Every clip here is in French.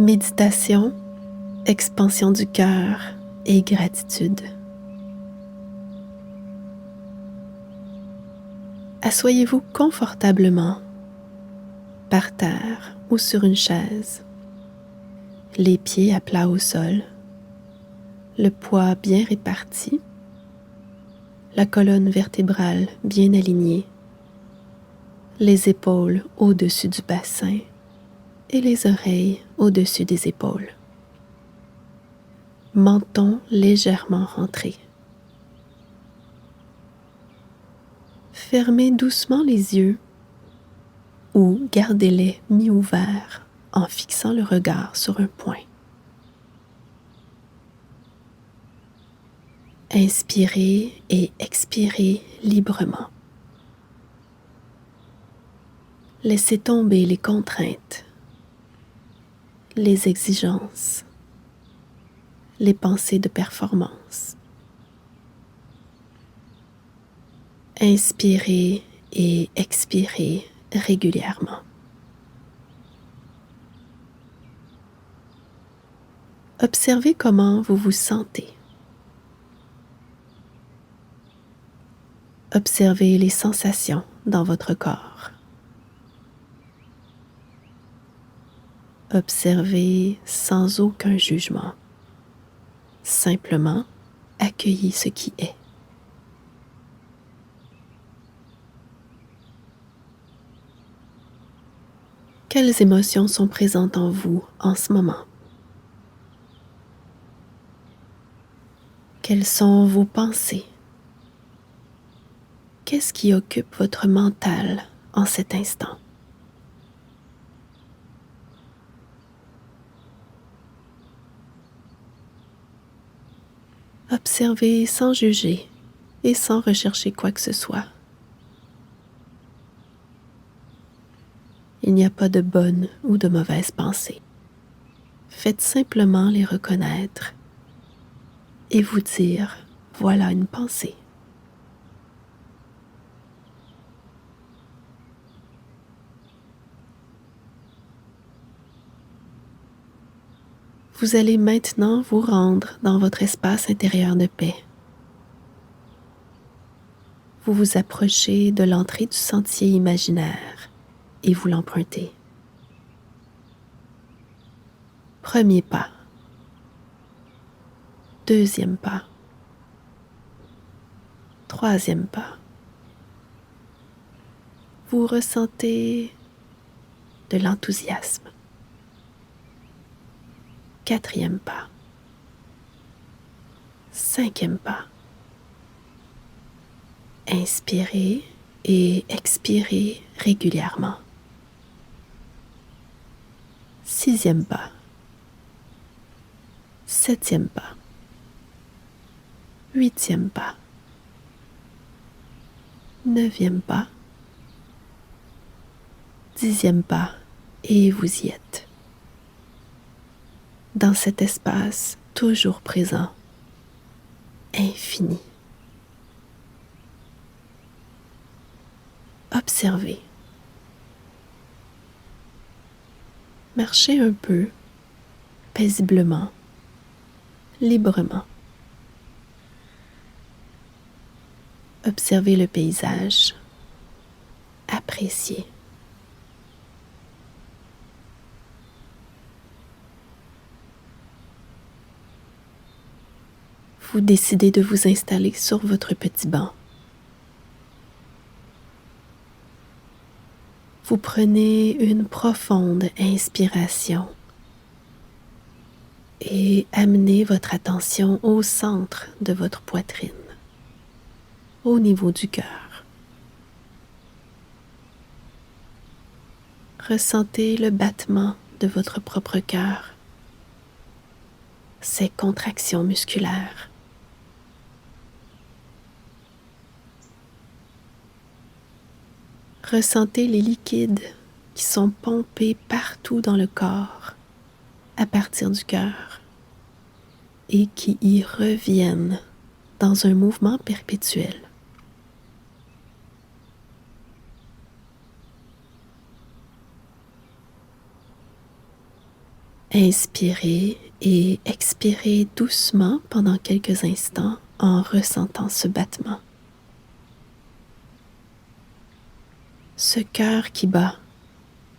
Méditation, expansion du cœur et gratitude. Assoyez-vous confortablement, par terre ou sur une chaise, les pieds à plat au sol, le poids bien réparti, la colonne vertébrale bien alignée, les épaules au-dessus du bassin et les oreilles au-dessus des épaules. Menton légèrement rentré. Fermez doucement les yeux ou gardez-les mi-ouverts en fixant le regard sur un point. Inspirez et expirez librement. Laissez tomber les contraintes, les exigences, les pensées de performance. Inspirez et expirez régulièrement. Observez comment vous vous sentez. Observez les sensations dans votre corps. Observez sans aucun jugement. Simplement, accueillez ce qui est. Quelles émotions sont présentes en vous en ce moment? Quelles sont vos pensées? Qu'est-ce qui occupe votre mental en cet instant? Observez sans juger et sans rechercher quoi que ce soit. Il n'y a pas de bonnes ou de mauvaises pensées. Faites simplement les reconnaître et vous dire, voilà une pensée. Vous allez maintenant vous rendre dans votre espace intérieur de paix. Vous vous approchez de l'entrée du sentier imaginaire et vous l'empruntez. Premier pas. Deuxième pas. Troisième pas. Vous ressentez de l'enthousiasme. Quatrième pas. Cinquième pas. Inspirez et expirez régulièrement. Sixième pas. Septième pas. Huitième pas. Neuvième pas. Dixième pas. Et vous y êtes. Dans cet espace toujours présent, infini. Observez. Marchez un peu, paisiblement, librement. Observez le paysage. Appréciez. Vous décidez de vous installer sur votre petit banc. Vous prenez une profonde inspiration et amenez votre attention au centre de votre poitrine, au niveau du cœur. Ressentez le battement de votre propre cœur, ses contractions musculaires. Ressentez les liquides qui sont pompés partout dans le corps à partir du cœur et qui y reviennent dans un mouvement perpétuel. Inspirez et expirez doucement pendant quelques instants en ressentant ce battement. Ce cœur qui bat,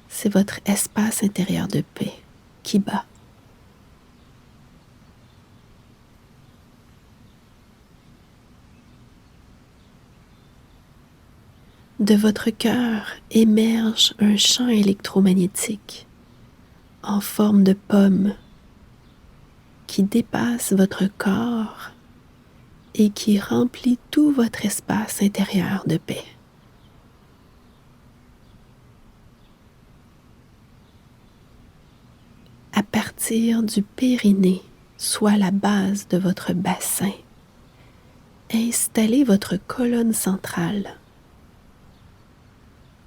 c'est votre espace intérieur de paix qui bat. De votre cœur émerge un champ électromagnétique en forme de pomme qui dépasse votre corps et qui remplit tout votre espace intérieur de paix. À partir du périnée, soit la base de votre bassin, installez votre colonne centrale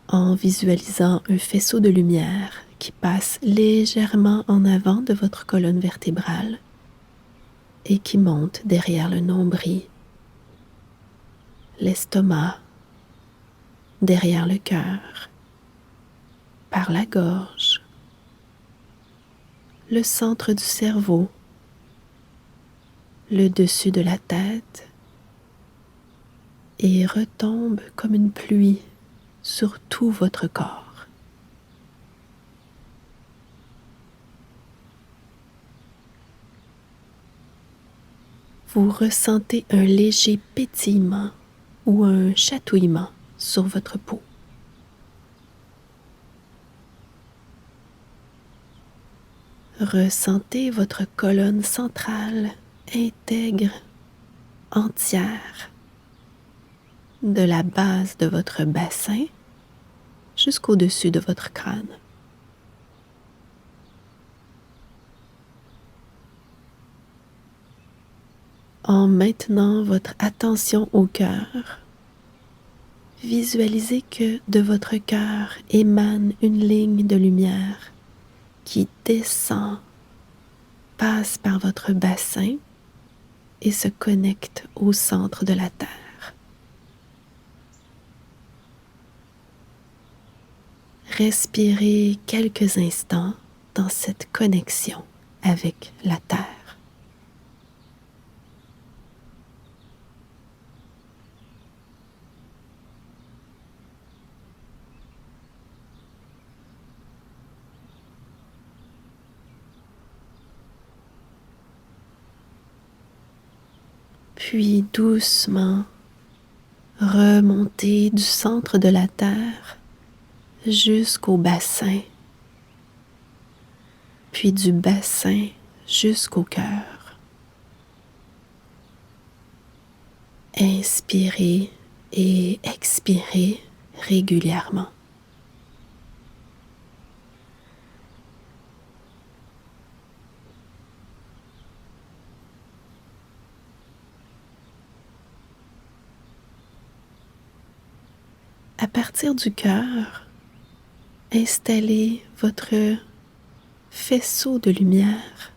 en visualisant un faisceau de lumière qui passe légèrement en avant de votre colonne vertébrale et qui monte derrière le nombril, l'estomac, derrière le cœur, par la gorge, le centre du cerveau, le dessus de la tête et retombe comme une pluie sur tout votre corps. Vous ressentez un léger pétillement ou un chatouillement sur votre peau. Ressentez votre colonne centrale intègre, entière, de la base de votre bassin jusqu'au-dessus de votre crâne. En maintenant votre attention au cœur, visualisez que de votre cœur émane une ligne de lumière qui descend, passe par votre bassin et se connecte au centre de la Terre. Respirez quelques instants dans cette connexion avec la Terre. Puis doucement, remontez du centre de la Terre jusqu'au bassin, puis du bassin jusqu'au cœur. Inspirez et expirez régulièrement. À partir du cœur, installez votre faisceau de lumière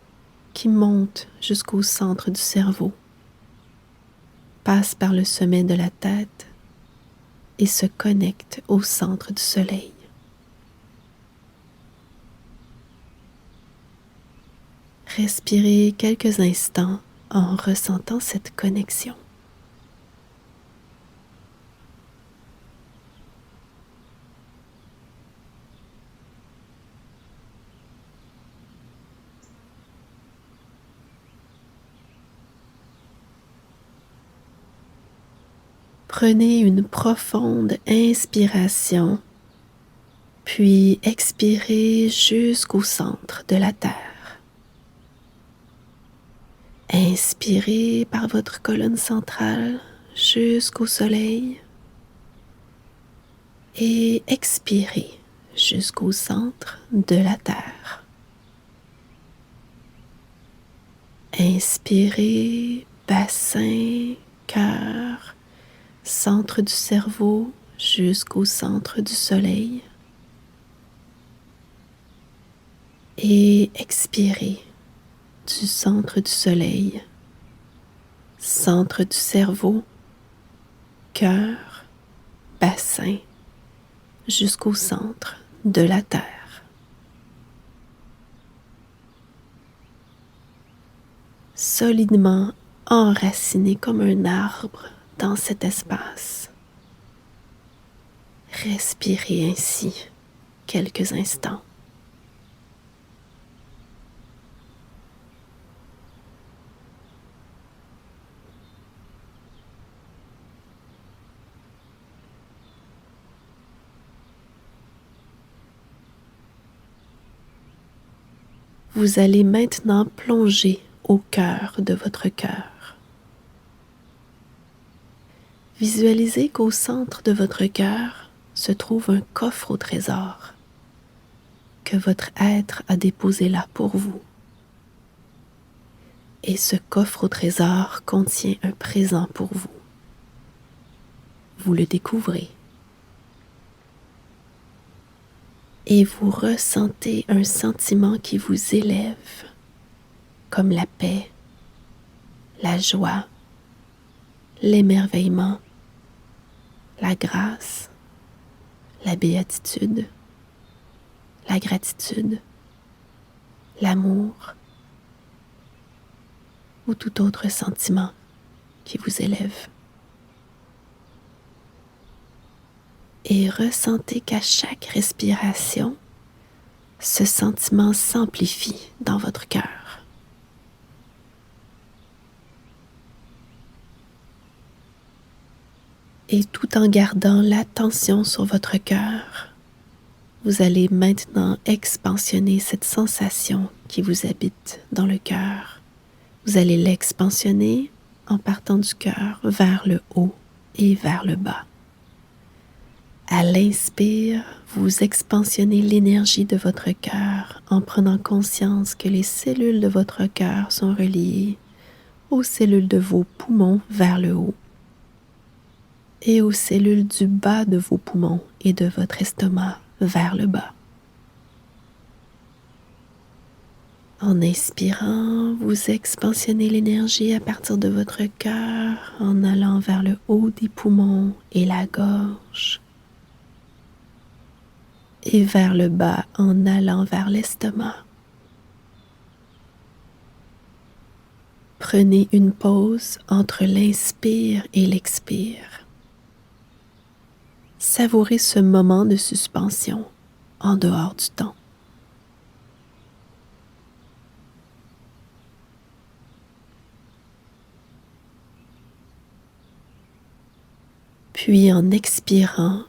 qui monte jusqu'au centre du cerveau, passe par le sommet de la tête et se connecte au centre du soleil. Respirez quelques instants en ressentant cette connexion. Prenez une profonde inspiration, puis expirez jusqu'au centre de la Terre. Inspirez par votre colonne centrale jusqu'au soleil et expirez jusqu'au centre de la Terre. Inspirez, bassin, cœur, centre du cerveau jusqu'au centre du soleil. Et expirez du centre du soleil, centre du cerveau, cœur, bassin, jusqu'au centre de la Terre. solidement enraciné comme un arbre dans cet espace. Respirez ainsi quelques instants. Vous allez maintenant plonger au cœur de votre cœur. Visualisez qu'au centre de votre cœur se trouve un coffre au trésor que votre être a déposé là pour vous. Et ce coffre au trésor contient un présent pour vous. Vous le découvrez. Et vous ressentez un sentiment qui vous élève, comme la paix, la joie, l'émerveillement, la grâce, la béatitude, la gratitude, l'amour ou tout autre sentiment qui vous élève. Et ressentez qu'à chaque respiration, ce sentiment s'amplifie dans votre cœur. Et tout en gardant l'attention sur votre cœur, vous allez maintenant expansionner cette sensation qui vous habite dans le cœur. Vous allez l'expansionner en partant du cœur vers le haut et vers le bas. À l'inspire, vous expansionnez l'énergie de votre cœur en prenant conscience que les cellules de votre cœur sont reliées aux cellules de vos poumons vers le haut et aux cellules du bas de vos poumons et de votre estomac vers le bas. En inspirant, vous expansionnez l'énergie à partir de votre cœur en allant vers le haut des poumons et la gorge, et vers le bas en allant vers l'estomac. Prenez une pause entre l'inspire et l'expire. Savourez ce moment de suspension en dehors du temps. Puis en expirant,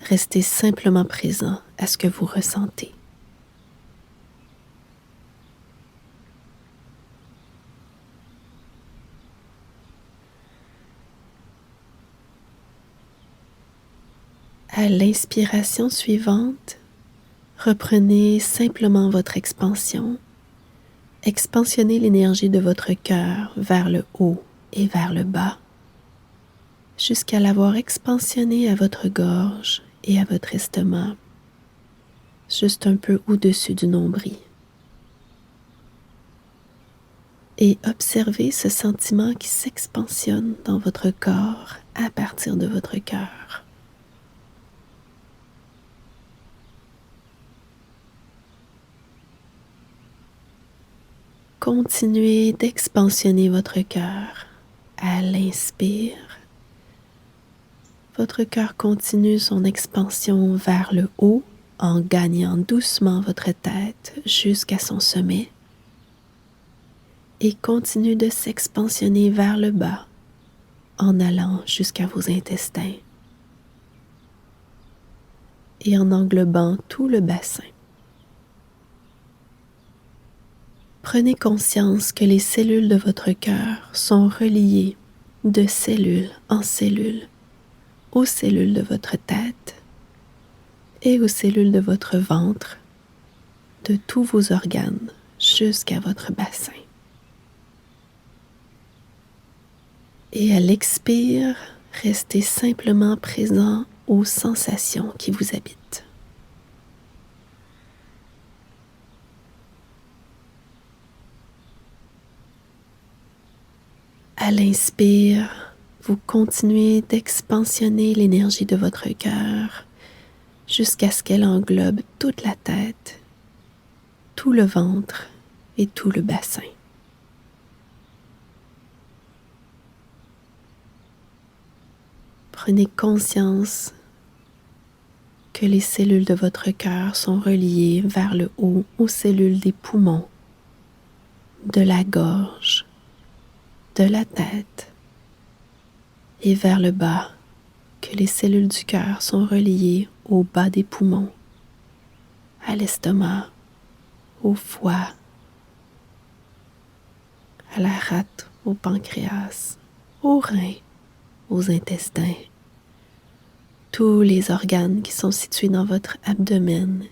restez simplement présent à ce que vous ressentez. À l'inspiration suivante, reprenez simplement votre expansion. Expansionnez l'énergie de votre cœur vers le haut et vers le bas, jusqu'à l'avoir expansionnée à votre gorge et à votre estomac, juste un peu au-dessus du nombril. Et observez ce sentiment qui s'expansionne dans votre corps à partir de votre cœur. Continuez d'expansionner votre cœur à l'inspire. Votre cœur continue son expansion vers le haut en gagnant doucement votre tête jusqu'à son sommet et continue de s'expansionner vers le bas en allant jusqu'à vos intestins et en englobant tout le bassin. Prenez conscience que les cellules de votre cœur sont reliées de cellule en cellule aux cellules de votre tête et aux cellules de votre ventre, de tous vos organes jusqu'à votre bassin. Et à l'expire, restez simplement présent aux sensations qui vous habitent. À l'inspire, vous continuez d'expansionner l'énergie de votre cœur jusqu'à ce qu'elle englobe toute la tête, tout le ventre et tout le bassin. Prenez conscience que les cellules de votre cœur sont reliées vers le haut aux cellules des poumons, de la gorge, de la tête et vers le bas, que les cellules du cœur sont reliées au bas des poumons, à l'estomac, au foie, à la rate, au pancréas, aux reins, aux intestins, tous les organes qui sont situés dans votre abdomen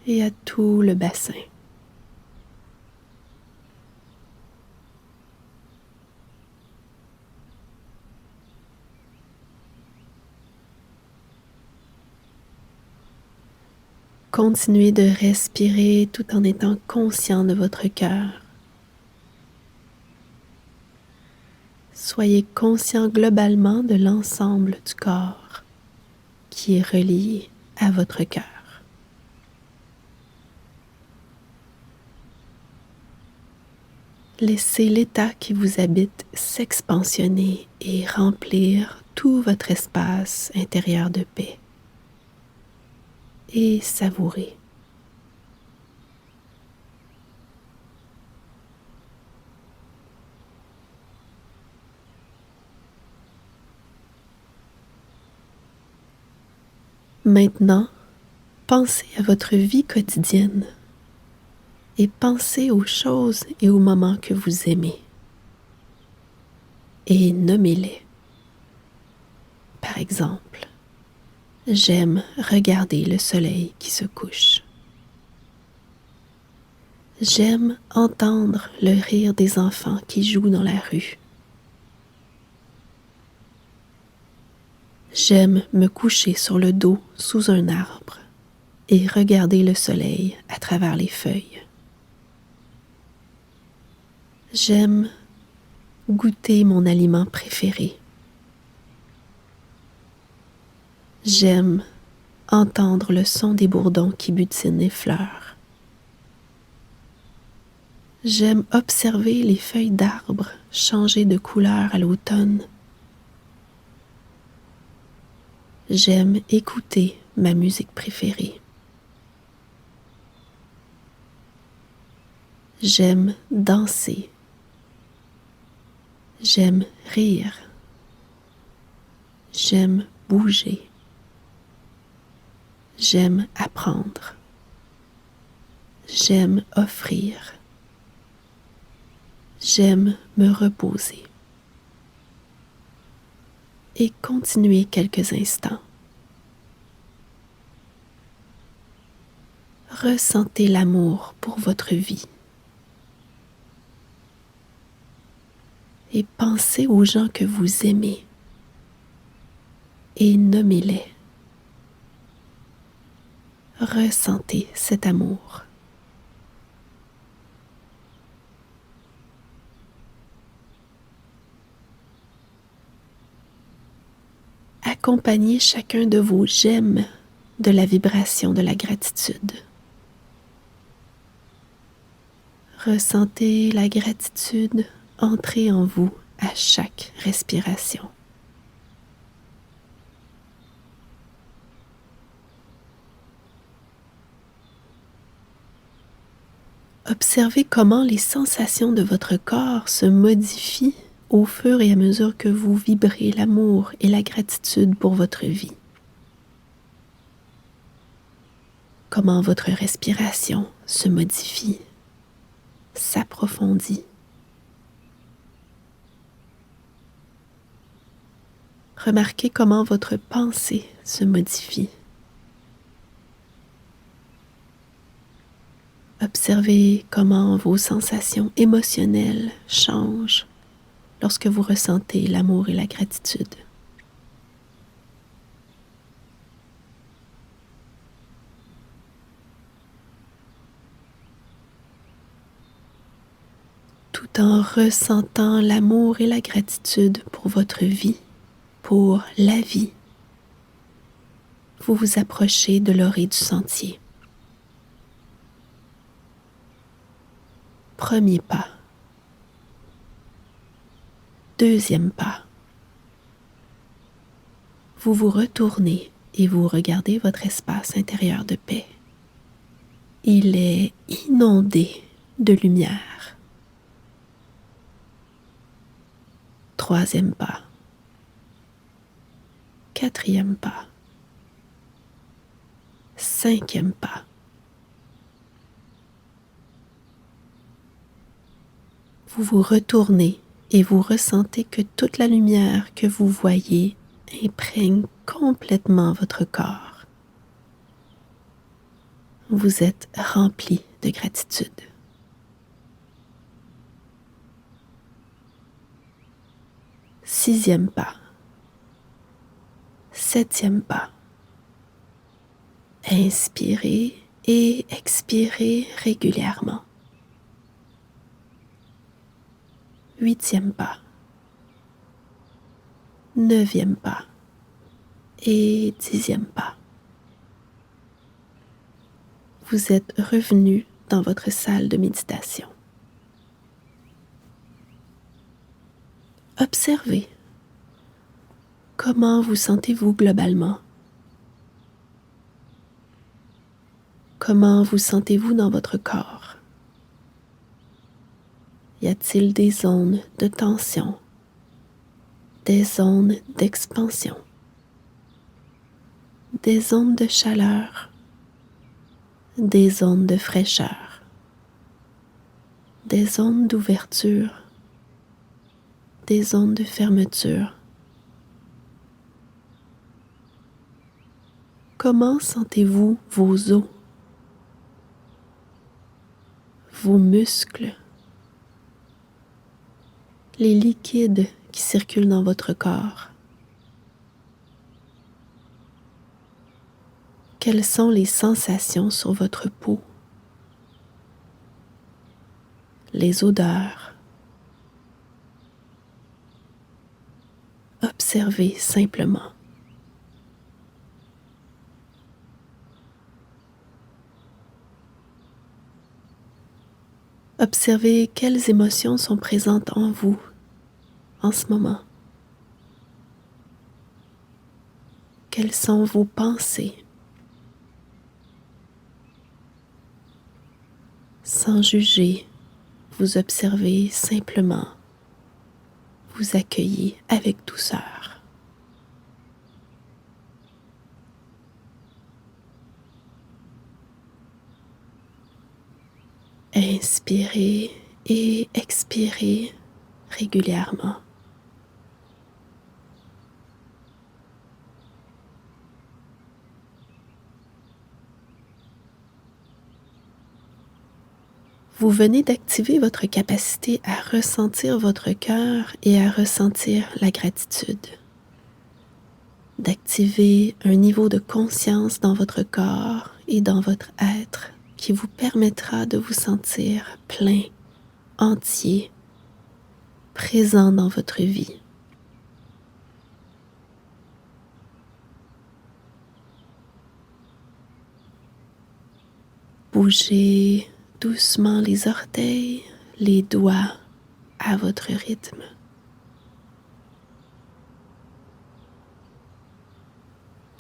et à tout le bassin. Continuez de respirer tout en étant conscient de votre cœur. Soyez conscient globalement de l'ensemble du corps qui est relié à votre cœur. Laissez l'état qui vous habite s'expansionner et remplir tout votre espace intérieur de paix. Et savourez. Maintenant, pensez à votre vie quotidienne et pensez aux choses et aux moments que vous aimez et nommez-les. Par exemple, j'aime regarder le soleil qui se couche. J'aime entendre le rire des enfants qui jouent dans la rue. J'aime me coucher sur le dos sous un arbre et regarder le soleil à travers les feuilles. J'aime goûter mon aliment préféré. J'aime entendre le son des bourdons qui butinent les fleurs. J'aime observer les feuilles d'arbres changer de couleur à l'automne. J'aime écouter ma musique préférée. J'aime danser. J'aime rire. J'aime bouger. J'aime apprendre. J'aime offrir. J'aime me reposer. Et continuez quelques instants. Ressentez l'amour pour votre vie. Et pensez aux gens que vous aimez. Et nommez-les. Ressentez cet amour. Accompagnez chacun de vos j'aime de la vibration de la gratitude. Ressentez la gratitude entrer en vous à chaque respiration. Observez comment les sensations de votre corps se modifient au fur et à mesure que vous vibrez l'amour et la gratitude pour votre vie. Comment votre respiration se modifie, s'approfondit. Remarquez comment votre pensée se modifie. Observez comment vos sensations émotionnelles changent lorsque vous ressentez l'amour et la gratitude. Tout en ressentant l'amour et la gratitude pour votre vie, pour la vie, vous vous approchez de l'orée du sentier. Premier pas. Deuxième pas. Vous vous retournez et vous regardez votre espace intérieur de paix. Il est inondé de lumière. Troisième pas. Quatrième pas. Cinquième pas. Vous vous retournez et vous ressentez que toute la lumière que vous voyez imprègne complètement votre corps. Vous êtes rempli de gratitude. Sixième pas. Septième pas. Inspirez et expirez régulièrement. Huitième pas. Neuvième pas. Et dixième pas. Vous êtes revenu dans votre salle de méditation. Observez. Comment vous sentez-vous globalement? Comment vous sentez-vous dans votre corps? Y a-t-il des zones de tension, des zones d'expansion, des zones de chaleur, des zones de fraîcheur, des zones d'ouverture, des zones de fermeture? Comment sentez-vous vos os, vos muscles, les liquides qui circulent dans votre corps? Quelles sont les sensations sur votre peau? Les odeurs? Observez simplement. Observez quelles émotions sont présentes en vous en ce moment. Quelles sont vos pensées? Sans juger, vous observez simplement, vous accueillez avec douceur. Inspirez et expirez régulièrement. Vous venez d'activer votre capacité à ressentir votre cœur et à ressentir la gratitude. D'activer un niveau de conscience dans votre corps et dans votre être qui vous permettra de vous sentir plein, entier, présent dans votre vie. Bougez doucement les orteils, les doigts à votre rythme.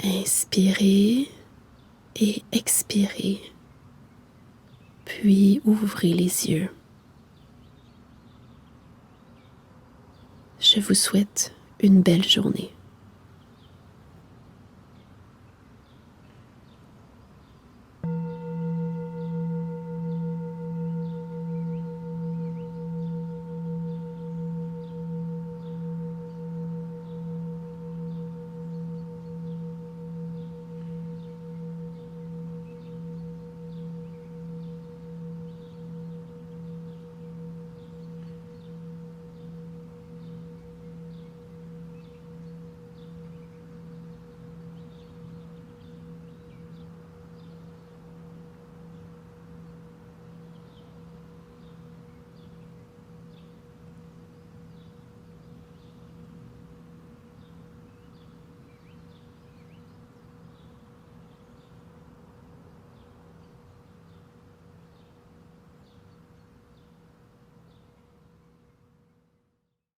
Inspirez et expirez, puis ouvrez les yeux. Je vous souhaite une belle journée.